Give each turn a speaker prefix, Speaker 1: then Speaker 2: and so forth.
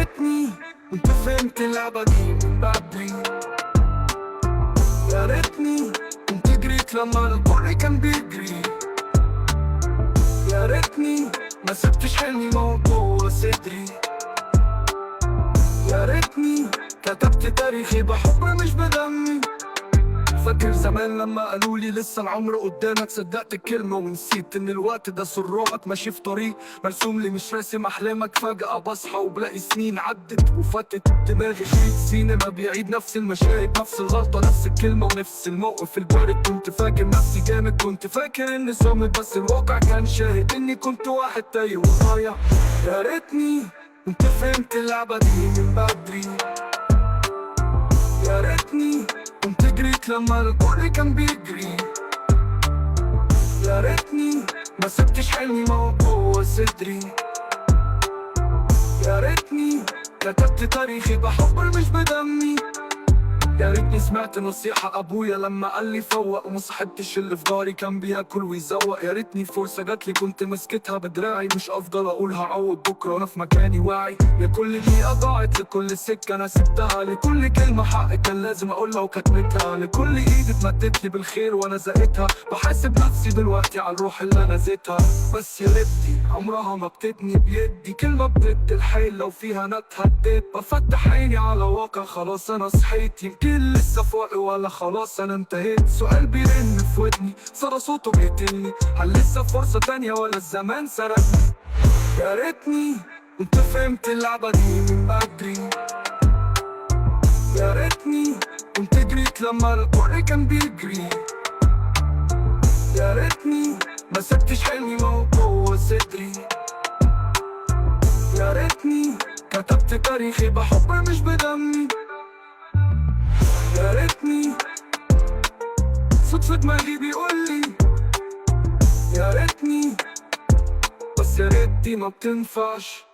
Speaker 1: ريتني كنت فهمت اللعبة دي من بدري. يا ريتني كنت جريت لما الكل كان بيجري. يا ريتني ما سبتش حلمي موضوع صدري. يا ريتني كتبت تاريخي بحب مش بدمي. فاكر زمان لما قالولي لسه العمر قدامك، صدقت الكلمة ونسيت ان الوقت ده سرعك ماشي في طريق مرسوم لي مش راسم احلامك. فجأة بصحى وبلاقي سنين عدت وفاتت دماغي شريط سينما بيعيد نفس المشاهد، نفس الغلطة نفس الكلمة ونفس الموقف البارد. كنت فاكر نفسي جامد، كنت فاكر اني صامد، بس الواقع كان شاهد اني كنت واحد تايه وضايع. يا ريتني كنت فهمت اللعبة دي من بدري. يا ريتني كنت جريت لما الكل كان بيجري. يا ريتني ما سبتش حلمي موضوع صدري. يا ريتني كتبت تاريخي بحب مش بدمي. يا ريتني سمعت نصيحة أبويا لما قال لي فوق، وما صاحبتش اللي في داري كان بياكل ويزوق. يا ريتني فرصة جاتلي كنت مسكتها بدراعي، مش أفضل أقول هعوض بكرة وأنا في مكاني واعي. لكل دقيقة ضاعت، لكل سكة أنا سبتها، لكل كلمة حق كان لازم أقولها وكتمتها، لكل إيد اتمدت لي بالخير وأنا زقتها. بحاسب نفسي دلوقتي على الروح اللي أنا زيتها. بس يا ريتني عمرها ما بتتني بيدي كلمة بتدي الحيل لو فيها أنا اتهديت. بفتح عيني على واقع خلاص أنا صحيت، يمكن لسه فوقي ولا خلاص انا انتهيت. سؤال بيرن في ودني صدى صوته بيقتلني، هل لسه فرصة تانية ولا الزمان سرقني؟ يا ريتني كنت فهمت اللعبة دي من بدري. يا ريتني كنت جريت لما الكل كان بيجري. يا ريتني ما سبتش حلمي موضوع صدري. يا ريتني كتبت تاريخي بحب مش بدمي. يا ريتني صوت في دماغي بيقولي يا ريتني، بس يا ريت دي ما بتنفعش.